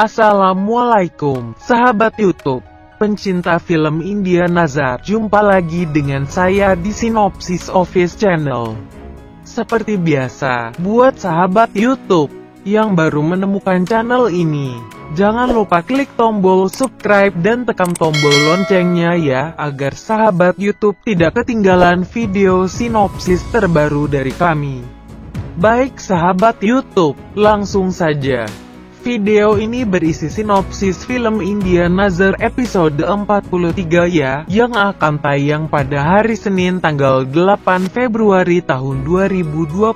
Assalamualaikum, sahabat YouTube, pencinta film India Nazar. Jumpa lagi dengan saya di Sinopsis Office Channel. Seperti biasa, buat sahabat YouTube yang baru menemukan channel ini, jangan lupa klik tombol subscribe dan tekan tombol loncengnya ya, agar sahabat YouTube tidak ketinggalan video sinopsis terbaru dari kami. Baik sahabat YouTube, langsung saja. Video ini berisi sinopsis film India Nazar episode 43 ya, yang akan tayang pada hari Senin tanggal 8 Februari tahun 2021.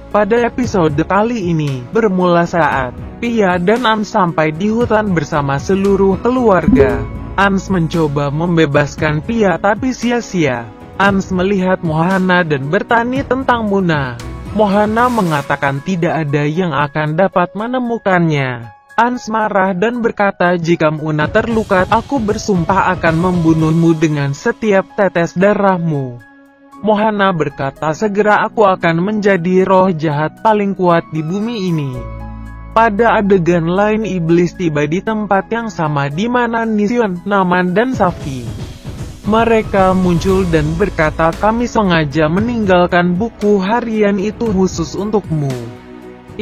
Pada episode kali ini, bermula saat Pia dan Ans sampai di hutan bersama seluruh keluarga. Ans mencoba membebaskan Pia tapi sia-sia. Ans melihat Mohana dan bertanya tentang Muna. Mohana mengatakan tidak ada yang akan dapat menemukannya. Ans marah dan berkata, jika Muna terluka, aku bersumpah akan membunuhmu dengan setiap tetes darahmu. Mohana berkata, segera aku akan menjadi roh jahat paling kuat di bumi ini. Pada adegan lain, iblis tiba di tempat yang sama di mana Nisyon, Naman dan Safi. Mereka muncul dan berkata, kami sengaja meninggalkan buku harian itu khusus untukmu.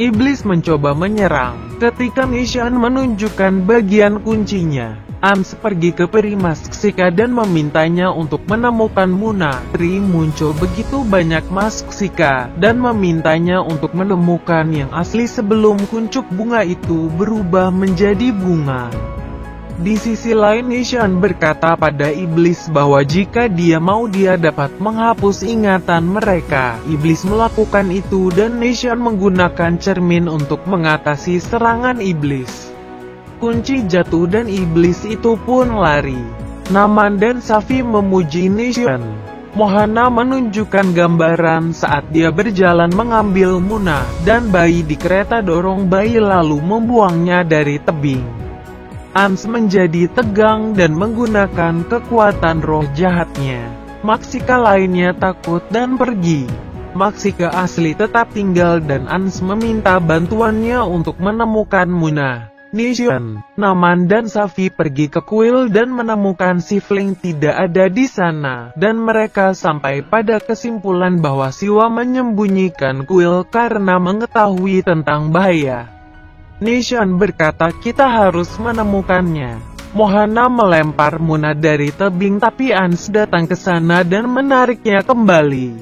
Iblis mencoba menyerang. Ketika Nisyon menunjukkan bagian kuncinya, Ans pergi ke peri Maksika dan memintanya untuk menemukan Muna. Peri muncul begitu banyak Maksika dan memintanya untuk menemukan yang asli sebelum kuncup bunga itu berubah menjadi bunga. Di sisi lain, Nisyon berkata pada iblis bahwa jika dia mau dia dapat menghapus ingatan mereka. Iblis melakukan itu dan Nisyon menggunakan cermin untuk mengatasi serangan iblis. Kunci jatuh dan iblis itu pun lari. Naman dan Safi memuji Nisyon. Mohana menunjukkan gambaran saat dia berjalan mengambil Muna dan bayi di kereta dorong bayi lalu membuangnya dari tebing. Ans menjadi tegang dan menggunakan kekuatan roh jahatnya. Maksika lainnya takut dan pergi. Maksika asli tetap tinggal dan Ans meminta bantuannya untuk menemukan Muna. Nisyon, Naman dan Safi pergi ke kuil dan menemukan Sifling tidak ada di sana, dan mereka sampai pada kesimpulan bahwa Siwa menyembunyikan kuil karena mengetahui tentang bahaya. Nisyon berkata, kita harus menemukannya. Mohana melempar Muna dari tebing tapi Ans datang ke sana dan menariknya kembali.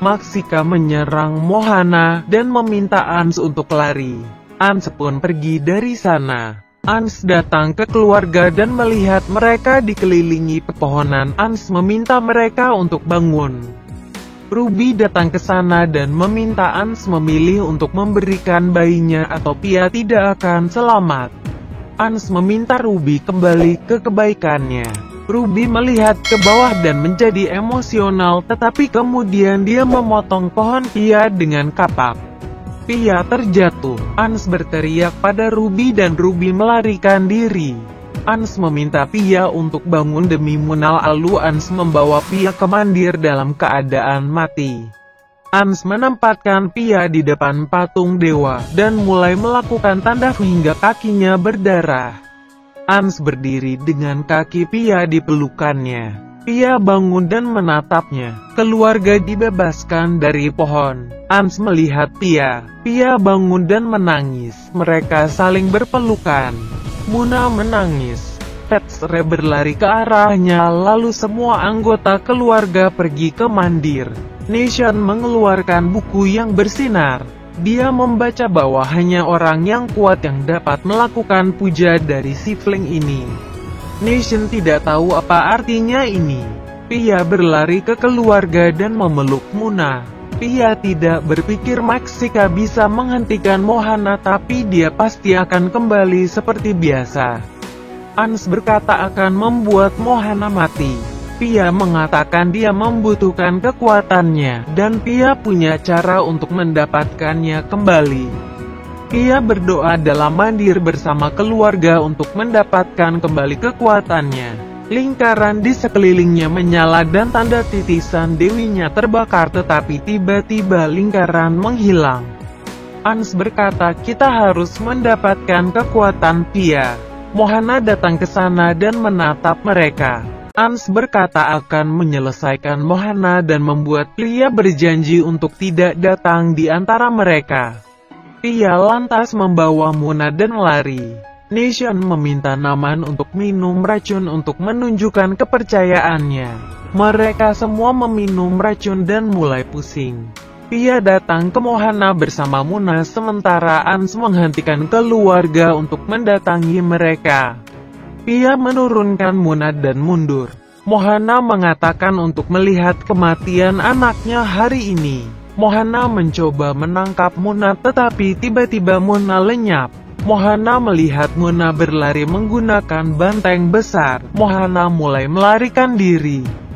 Maksika menyerang Mohana dan meminta Ans untuk lari. Ans pun pergi dari sana. Ans datang ke keluarga dan melihat mereka dikelilingi pepohonan. Ans meminta mereka untuk bangun. Ruby datang ke sana dan meminta Ans memilih untuk memberikan bayinya atau Pia tidak akan selamat. Ans meminta Ruby kembali ke kebaikannya. Ruby melihat ke bawah dan menjadi emosional, tetapi kemudian dia memotong pohon Pia dengan kapak. Pia terjatuh. Ans berteriak pada Ruby dan Ruby melarikan diri. Ans meminta Pia untuk bangun demi Muna, lalu Ans membawa Pia ke mandir dalam keadaan mati. Ans menempatkan Pia di depan patung dewa dan mulai melakukan tanda hingga kakinya berdarah. Ans berdiri dengan kaki Pia di pelukannya. Pia bangun dan menatapnya. Keluarga dibebaskan dari pohon. Ans melihat Pia. Pia bangun dan menangis. Mereka saling berpelukan. Muna menangis. Petsre berlari ke arahnya, lalu semua anggota keluarga pergi ke mandir. Nisyon mengeluarkan buku yang bersinar. Dia membaca bahwa hanya orang yang kuat yang dapat melakukan puja dari Sifling ini. Nisyon tidak tahu apa artinya ini. Pia berlari ke keluarga dan memeluk Muna. Pia tidak berpikir Maksika bisa menghentikan Mohana, tapi dia pasti akan kembali seperti biasa. Ans berkata akan membuat Mohana mati. Pia mengatakan dia membutuhkan kekuatannya, dan Pia punya cara untuk mendapatkannya kembali. Pia berdoa dalam mandir bersama keluarga untuk mendapatkan kembali kekuatannya. Lingkaran di sekelilingnya menyala dan tanda titisan dewinya terbakar, tetapi tiba-tiba lingkaran menghilang. Ans berkata kita harus mendapatkan kekuatan Pia. Mohana datang ke sana dan menatap mereka. Ans berkata akan menyelesaikan Mohana dan membuat Pia berjanji untuk tidak datang di antara mereka. Pia lantas membawa Muna dan lari. Nation meminta Naman untuk minum racun untuk menunjukkan kepercayaannya. Mereka semua meminum racun dan mulai pusing. Pia datang ke Mohana bersama Muna sementara Ans menghentikan keluarga untuk mendatangi mereka. Pia menurunkan Muna dan mundur. Mohana mengatakan untuk melihat kematian anaknya hari ini. Mohana mencoba menangkap Muna tetapi tiba-tiba Muna lenyap. Mohana melihat Muna berlari menggunakan banteng besar. Mohana mulai melarikan diri.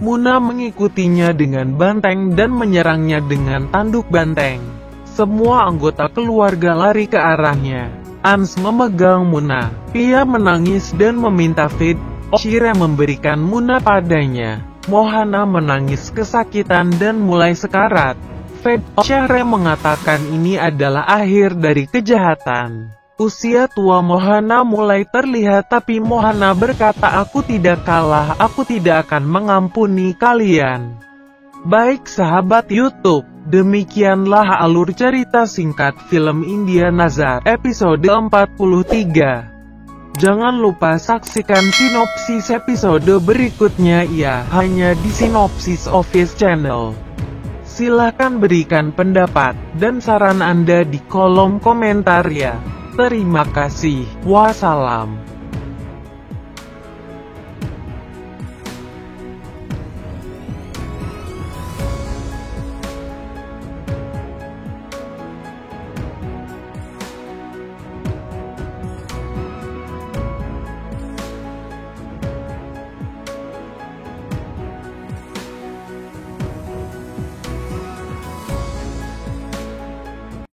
Muna mengikutinya dengan banteng dan menyerangnya dengan tanduk banteng. Semua anggota keluarga lari ke arahnya. Ans memegang Muna. Pia menangis dan meminta Fed Shire memberikan Muna padanya. Mohana menangis kesakitan dan mulai sekarat. Fed Shire mengatakan ini adalah akhir dari kejahatan. Usia tua Mohana mulai terlihat tapi Mohana berkata aku tidak kalah, aku tidak akan mengampuni kalian. Baik sahabat YouTube, demikianlah alur cerita singkat film India Nazar episode 43. Jangan lupa saksikan sinopsis episode berikutnya ya hanya di Sinopsis Office Channel. Silahkan berikan pendapat dan saran Anda di kolom komentar ya. Terima kasih. Wassalam.